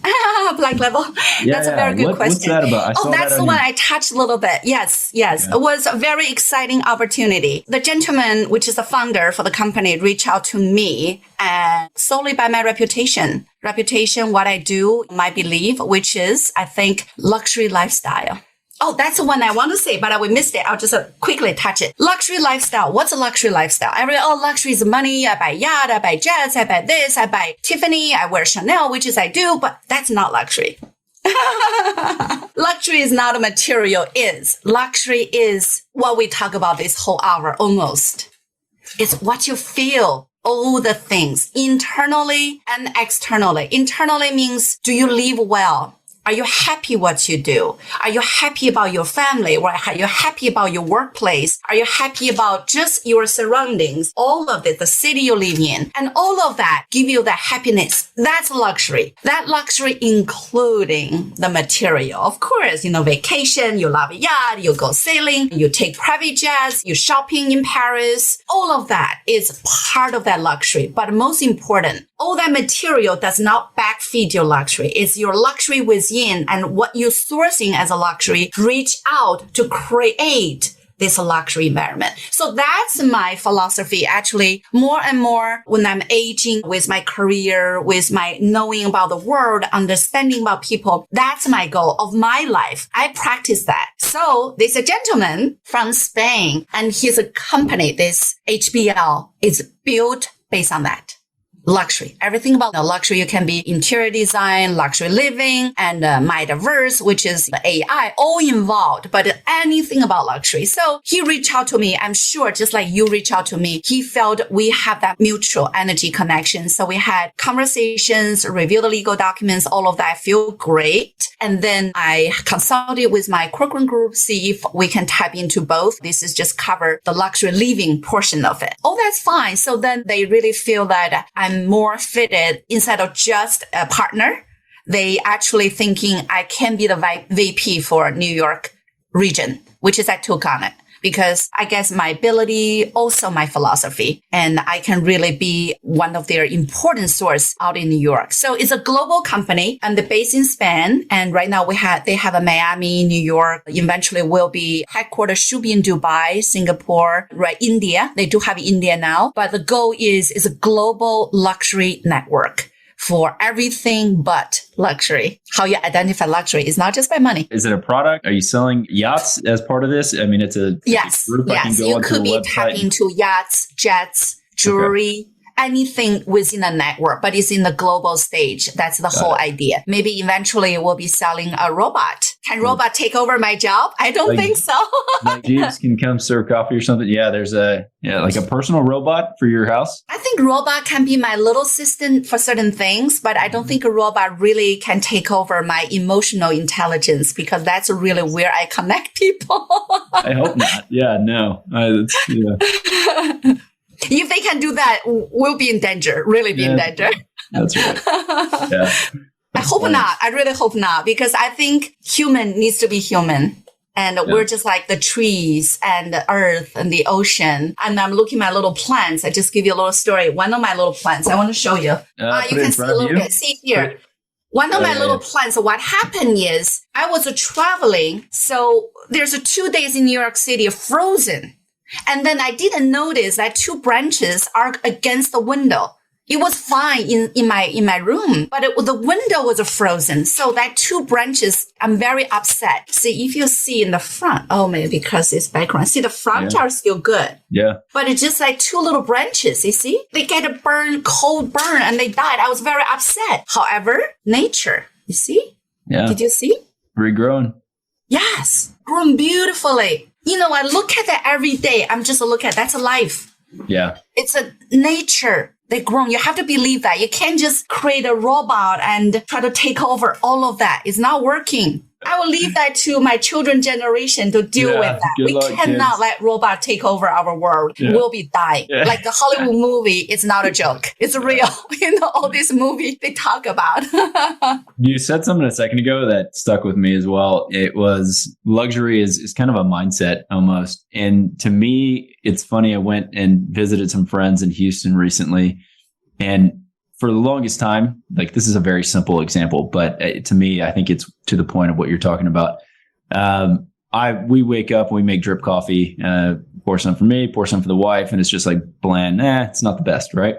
[SPEAKER 1] Black Level. That's a very good question.
[SPEAKER 2] What's that about?
[SPEAKER 1] That's the one I touched a little bit. Yes. Yeah. It was a very exciting opportunity. The gentleman, which is the founder for the company, reached out to me and solely by my reputation, what I do, my belief, which is, I think, luxury lifestyle. Oh, that's the one I want to say, but I will miss it. I'll just quickly touch it. Luxury lifestyle. What's a luxury lifestyle? Luxury is money. I buy yacht, I buy jets, I buy this, I buy Tiffany, I wear Chanel, which is I do, but that's not luxury. Luxury is not a material is. Luxury is what we talk about this whole hour almost. It's what you feel. All the things internally and externally. Internally means, do you live well? Are you happy what you do? Are you happy about your family? Or are you happy about your workplace? Are you happy about just your surroundings? All of it, the city you live in, and all of that give you that happiness. That's luxury. That luxury including the material. Of course, vacation, you love a yacht, you go sailing, you take private jets, you shopping in Paris. All of that is part of that luxury. But most important, all that material does not backfeed your luxury. It's your luxury within, and what you're sourcing as a luxury reach out to create this luxury environment. So that's my philosophy. Actually, more and more when I'm aging with my career, with my knowing about the world, understanding about people, that's my goal of my life. I practice that. So there's a gentleman from Spain and his company, this HBL, is built based on that. Luxury. Everything about the luxury. You can be interior design, luxury living, and metaverse, which is the AI, all involved, but anything about luxury. So he reached out to me. I'm sure just like you reach out to me, he felt we have that mutual energy connection. So we had conversations, review the legal documents, all of that. I feel great. And then I consulted with my Corcoran group, see if we can tap into both. This is just cover the luxury living portion of it. Oh, that's fine. So then they really feel that I'm more fitted instead of just a partner. They actually thinking I can be the VP for New York region, which is I took on it. Because I guess my ability, also my philosophy, and I can really be one of their important source out in New York. So it's a global company and they're based in Spain. And right now they have a Miami, New York, eventually will be headquarters should be in Dubai, Singapore, right? India. They do have India now, but the goal is a global luxury network for everything but luxury. How you identify luxury is not just by money.
[SPEAKER 2] Is it a product? Are you selling yachts as part of this? I mean, it's a group.
[SPEAKER 1] Yes. You could be tapping into yachts, jets, jewelry, anything within a network, but it's in the global stage. That's the whole idea. Maybe eventually we'll be selling a robot. Can robot take over my job? I don't think so.
[SPEAKER 2] Like Jeeves can come serve coffee or something. Yeah, there's like a personal robot for your house.
[SPEAKER 1] I think robot can be my little assistant for certain things, but I don't think a robot really can take over my emotional intelligence because that's really where I connect people.
[SPEAKER 2] I hope not. Yeah, no.
[SPEAKER 1] If they can do that, we'll be in danger, really be in danger.
[SPEAKER 2] That's right. Yeah.
[SPEAKER 1] I hope not. I really hope not, because I think human needs to be human. And we're just like the trees and the earth and the ocean. And I'm looking at my little plants. I just give you a little story. One of my little plants, I want to show you. You can see a little bit. See here. One of my little plants. What happened is I was traveling. So there's 2 days in New York City frozen. And then I didn't notice that 2 branches are against the window. It was fine in my room, but the window was frozen. So that 2 branches, I'm very upset. See, if you see in the front, maybe because it's background. See, the front are still good.
[SPEAKER 2] Yeah.
[SPEAKER 1] But it's just like 2 little branches, you see? They get a cold burn, and they died. I was very upset. However, nature, you see?
[SPEAKER 2] Yeah.
[SPEAKER 1] Did you see?
[SPEAKER 2] Regrowing.
[SPEAKER 1] Yes. Grown beautifully. I look at that every day. I'm just looking at that's a life.
[SPEAKER 2] Yeah.
[SPEAKER 1] It's a nature. They grown. You have to believe that. You can't just create a robot and try to take over all of that. It's not working. I will leave that to my children generation to deal with that. We cannot let robots take over our world. We'll be dying. Like the Hollywood movie, it's not a joke. It's real. All these movies they talk about.
[SPEAKER 2] You said something a second ago that stuck with me as well. It was luxury is kind of a mindset almost. And to me, it's funny. I went and visited some friends in Houston recently, and for the longest time, like this is a very simple example, but to me, I think it's to the point of what you're talking about. We wake up and we make drip coffee, pour some for me, pour some for the wife, and it's just like bland. It's not the best, right?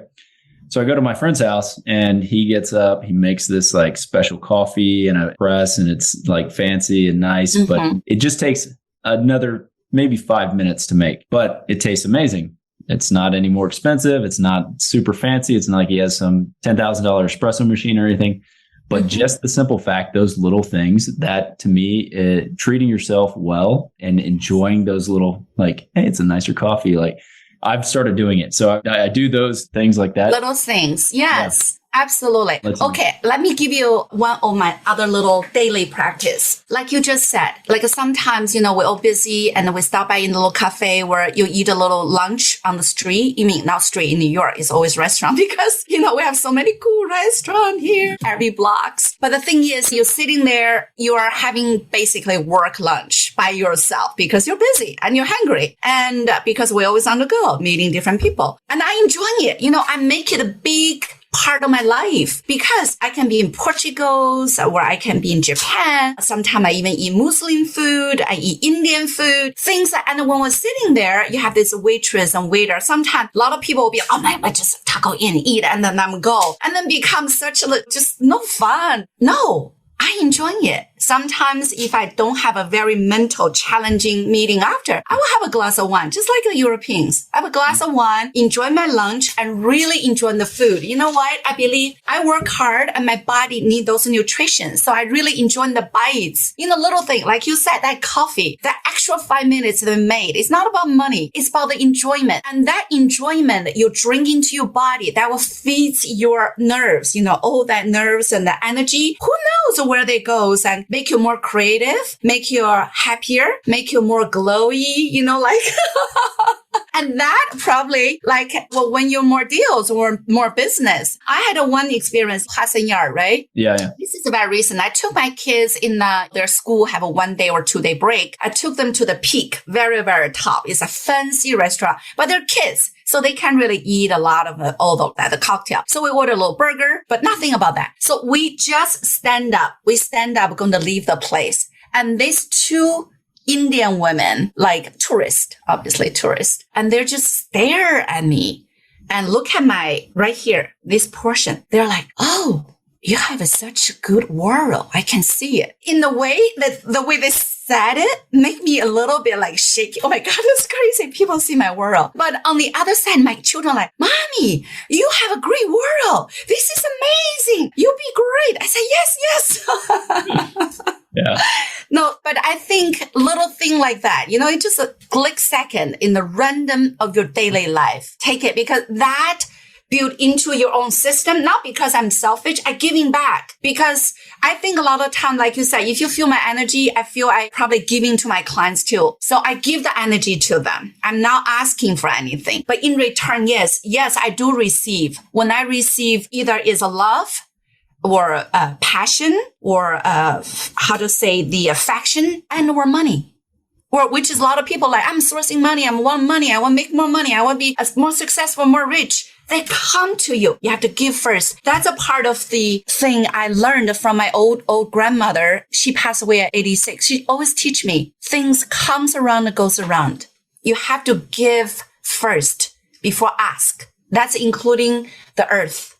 [SPEAKER 2] So I go to my friend's house and he gets up, he makes this like special coffee and a press, and it's like fancy and nice, but it just takes another maybe 5 minutes to make, but it tastes amazing. It's not any more expensive. It's not super fancy. It's not like he has some $10,000 espresso machine or anything, but just the simple fact, those little things that to me, treating yourself well and enjoying those little, like, hey, it's a nicer coffee. Like I've started doing it. So I do those things like that.
[SPEAKER 1] Little things. Yes. Yeah. Absolutely. Okay, let me give you one of my other little daily practice. Like you just said, like sometimes, we're all busy and we stop by in a little cafe where you eat a little lunch on the street. You mean not street in New York, it's always restaurant because, we have so many cool restaurants here, every blocks. But the thing is, you're sitting there, you are having basically work lunch by yourself because you're busy and you're hungry. And because we're always on the go, meeting different people. And I enjoy it. I make it a big part of my life because I can be in Portugal or I can be in Japan. Sometimes I even eat Muslim food. I eat Indian food, things that, and when we're sitting there, you have this waitress and waiter. Sometimes a lot of people will be, oh man, I just go in, eat, and then I'm go. And then become such just no fun. No, I enjoy it. Sometimes if I don't have a very mental challenging meeting after, I will have a glass of wine, just like the Europeans. I have a glass of wine, enjoy my lunch, and really enjoy the food. You know what? I believe I work hard and my body needs those nutrition. So I really enjoy the bites. Little thing, like you said, that coffee, that extra 5 minutes they made. It's not about money. It's about the enjoyment. And that enjoyment you drink into your body, that will feed your nerves, all that nerves and the energy. Who knows where they goes and make you more creative, make you happier, make you more glowy, and that probably when you're more deals or more business. I had one experience, Hassan Yard, right?
[SPEAKER 2] Yeah.
[SPEAKER 1] This is very recent. I took my kids in their school have a 1 day or 2 day break. I took them to the Peak, very, very top. It's a fancy restaurant, but they're kids. So they can't really eat a lot of all of that, the cocktail. So we ordered a little burger, but nothing about that. So we just stand up. We stand up, going to leave the place. And these two Indian women, like tourists, and they're just stare at me and look at right here, this portion. They're like, oh, you have such a good world. I can see it. In the way they said it, make me a little bit like shaky. Oh my God, it's crazy. People see my world. But on the other side, my children are like, Mommy, you have a great world. This is amazing. You'll be great. I say, yes.
[SPEAKER 2] Yeah.
[SPEAKER 1] No, but I think little thing like that, it's just a click second in the random of your daily life. Take it because that built into your own system, not because I'm selfish, I'm giving back. Because I think a lot of time, like you said, if you feel my energy, I feel I probably giving to my clients too. So I give the energy to them. I'm not asking for anything. But in return, yes, I do receive. When I receive either is a love or a passion or the affection and or money. Or which is a lot of people like, I'm sourcing money. I want to make more money. I want to be more successful, more rich. They come to you. You have to give first. That's a part of the thing I learned from my old grandmother. She passed away at 86. She always teach me things comes around and goes around. You have to give first before ask. That's including the earth.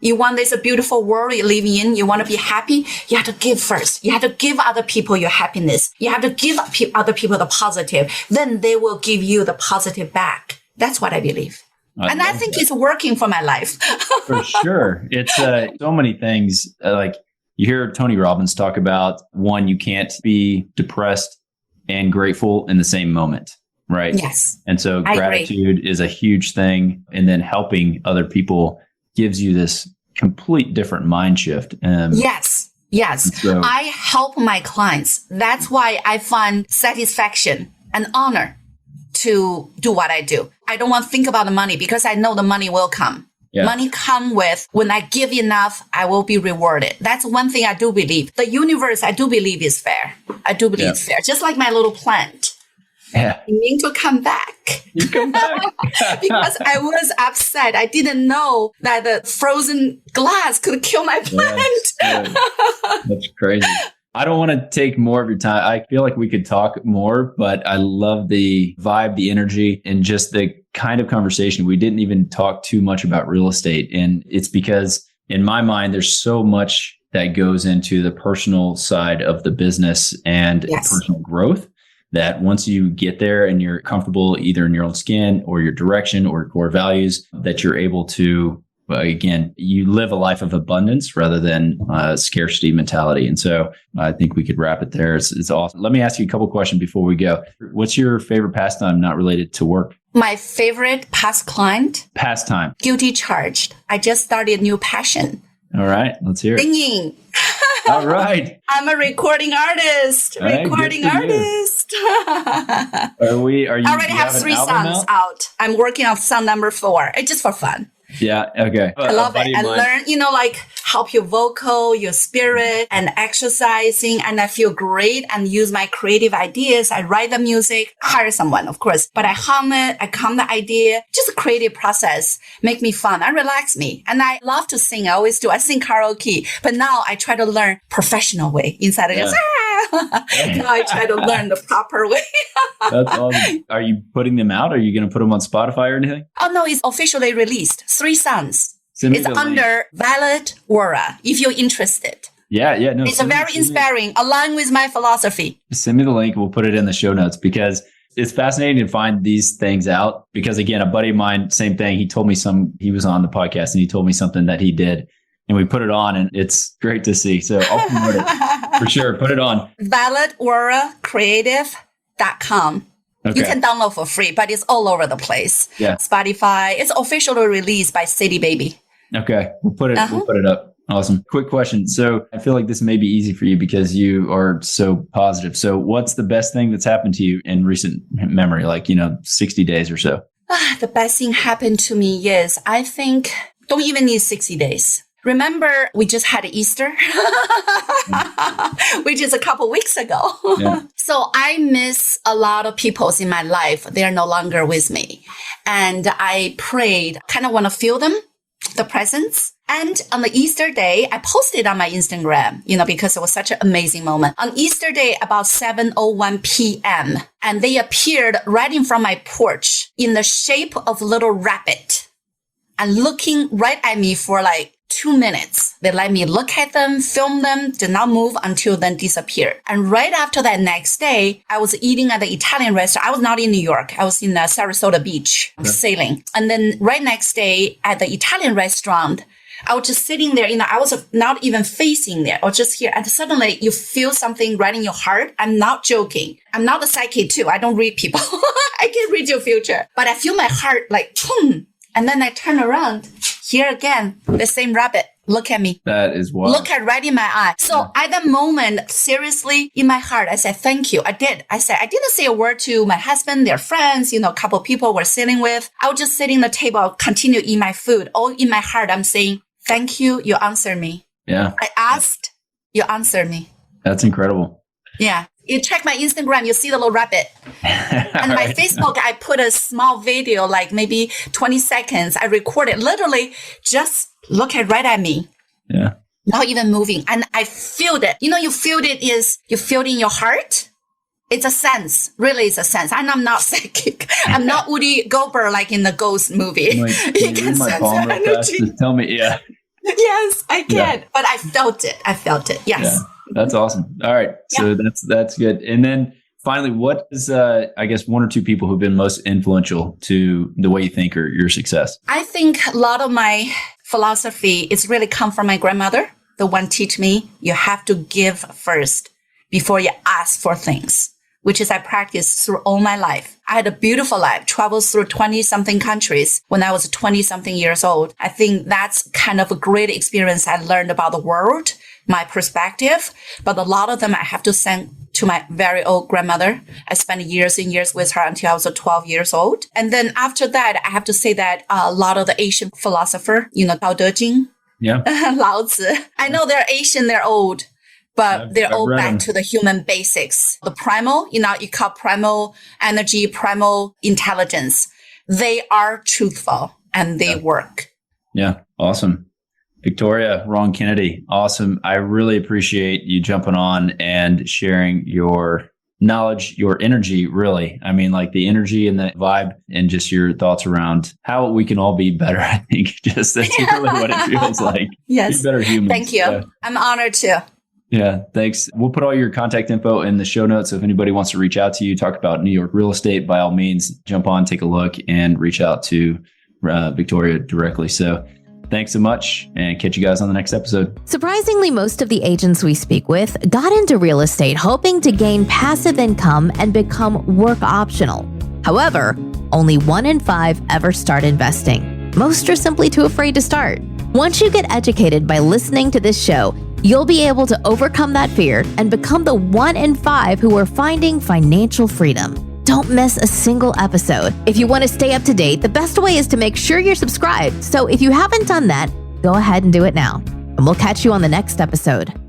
[SPEAKER 1] You want this a beautiful world you're living in. You want to be happy. You have to give first. You have to give other people your happiness. You have to give other people the positive. Then they will give you the positive back. That's what I believe. I think it's working for my life.
[SPEAKER 2] For sure. It's so many things. Like you hear Tony Robbins talk about one, you can't be depressed and grateful in the same moment. Right.
[SPEAKER 1] Yes.
[SPEAKER 2] And so gratitude is a huge thing. And then helping other people gives you this complete different mind shift.
[SPEAKER 1] Yes. Yes.
[SPEAKER 2] So,
[SPEAKER 1] I help my clients. That's why I find satisfaction and honor to do what I do. I don't want to think about the money because I know the money will come.
[SPEAKER 2] yeah.
[SPEAKER 1] Money come with when I give enough, I will be rewarded. That's one thing I do believe. The universe, I do believe is fair. I do believe it's fair. Just like my little plant.
[SPEAKER 2] Yeah.
[SPEAKER 1] I mean to come back.
[SPEAKER 2] You come back.
[SPEAKER 1] Because I was upset. I didn't know that the frozen glass could kill my plant.
[SPEAKER 2] That's crazy. I don't want to take more of your time. I feel like we could talk more, but I love the vibe, the energy, and just the kind of conversation. We didn't even talk too much about real estate. And it's because in my mind, there's so much that goes into the personal side of the business and personal growth that once you get there and you're comfortable either in your own skin or your direction or core values, that you're able to, again, you live a life of abundance rather than scarcity mentality. And so I think we could wrap it there. It's awesome. Let me ask you a couple questions before we go. What's your favorite pastime not related to work?
[SPEAKER 1] My favorite
[SPEAKER 2] Pastime.
[SPEAKER 1] Guilty charged. I just started a new passion.
[SPEAKER 2] All right. Let's hear it.
[SPEAKER 1] Singing.
[SPEAKER 2] All right.
[SPEAKER 1] I'm a recording artist.
[SPEAKER 2] All right,
[SPEAKER 1] recording artist.
[SPEAKER 2] Are you?
[SPEAKER 1] I already have 3 songs out. I'm working on song number 4. It's just for fun.
[SPEAKER 2] Yeah. Okay.
[SPEAKER 1] I love it. I learn, like help your vocal, your spirit and exercising. And I feel great and use my creative ideas. I write the music, hire someone, of course, but I hum it. I come the idea, just a creative process, make me fun and relax me. And I love to sing. I always do. I sing karaoke, but now I try to learn professional way instead of just, now I try to learn the proper way.
[SPEAKER 2] That's awesome. Are you putting them out? Are you going to put them on Spotify or anything?
[SPEAKER 1] Oh, no, it's officially released. 3 songs. It's under Valid Aura, if you're interested.
[SPEAKER 2] Yeah. No,
[SPEAKER 1] it's very inspiring, aligned with my philosophy.
[SPEAKER 2] Send me the link. We'll put it in the show notes because it's fascinating to find these things out. Because again, a buddy of mine, same thing. He told me he was on the podcast and he told me something that he did. And we put it on and it's great to see. So I'll promote it for sure. Put it on. ValidAuraCreative.com. Okay. You can download for free, but it's all over the place. Yeah. Spotify. It's officially released by City Baby. Okay. We'll put it up. Awesome. Quick question. So I feel like this may be easy for you because you are so positive. So what's the best thing that's happened to you in recent memory? 60 days or so. The best thing happened to me is I think don't even need 60 days. Remember, we just had Easter, which is a couple weeks ago. Yeah. So I miss a lot of people in my life. They are no longer with me. And I prayed, kind of want to feel them, the presence. And on the Easter day, I posted on my Instagram, because it was such an amazing moment. On Easter day, about 7:01 p.m., and they appeared right in front of my porch in the shape of a little rabbit and looking right at me for 2 minutes. They let me look at them, film them, did not move until then disappeared. And right after that next day, I was eating at the Italian restaurant. I was not in New York. I was in Sarasota Beach sailing. And then right next day at the Italian restaurant, I was just sitting there, I was not even facing there. I was just here. And suddenly you feel something right in your heart. I'm not joking. I'm not a psychic too. I don't read people. I can read your future. But I feel my heart boom. And then I turn around. Here again, the same rabbit. Look at me. That is wild. Look at right in my eye. So at that moment, seriously, in my heart, I said, thank you. I did. I didn't say a word to my husband, their friends, a couple of people we're sitting with. I was just sitting at the table, continue eating my food. All in my heart, I'm saying, thank you. You answered me. Yeah. I asked, you answered me. That's incredible. Yeah. You check my Instagram, you see the little rabbit. And my Facebook, I put a small video, maybe 20 seconds. I recorded, literally just look right at me. Yeah. Not even moving. And I feel it. You feel it you feel it in your heart. It's a sense. Really, it's a sense. And I'm not psychic. I'm not Woody Goldberg in the Ghost movie. You can sense the energy. Tell me, yeah. Yes, I can. Yeah. But I felt it. Yes. Yeah. That's awesome. All right. So that's good. And then finally, what is, I guess, 1 or 2 people who've been most influential to the way you think or your success? I think a lot of my philosophy is really come from my grandmother. The one teach me you have to give first before you ask for things, which is I practiced through all my life. I had a beautiful life, traveled through 20-something countries when I was 20-something years old. I think that's kind of a great experience I learned about the world
[SPEAKER 1] my perspective, but a lot of them I have to send to my very old grandmother. I spent years and years with her until I was 12 years old. And then after that, I have to say that a lot of the Asian philosopher, Tao Te Ching, Lao Tzu, I know they're Asian, they're old, but they're all back to the human basics. The primal, you call primal energy, primal intelligence. They are truthful and they work.
[SPEAKER 2] Yeah. Awesome. Victoria Rong Kennedy. Awesome. I really appreciate you jumping on and sharing your knowledge, your energy, really. I mean, like the energy and the vibe and just your thoughts around how we can all be better. I think just that's really what it feels like.
[SPEAKER 1] Yes.
[SPEAKER 2] Be better humans.
[SPEAKER 1] Thank you. Yeah. I'm honored too.
[SPEAKER 2] Yeah, thanks. We'll put all your contact info in the show notes. So if anybody wants to reach out to you, talk about New York real estate, by all means, jump on, take a look, and reach out to Victoria directly. So thanks so much, and catch you guys on the next episode.
[SPEAKER 3] Surprisingly, most of the agents we speak with got into real estate hoping to gain passive income and become work optional. However, only 1 in 5 ever start investing. Most are simply too afraid to start. Once you get educated by listening to this show, you'll be able to overcome that fear and become the 1 in 5 who are finding financial freedom. Don't miss a single episode. If you want to stay up to date, the best way is to make sure you're subscribed. So if you haven't done that, go ahead and do it now. And we'll catch you on the next episode.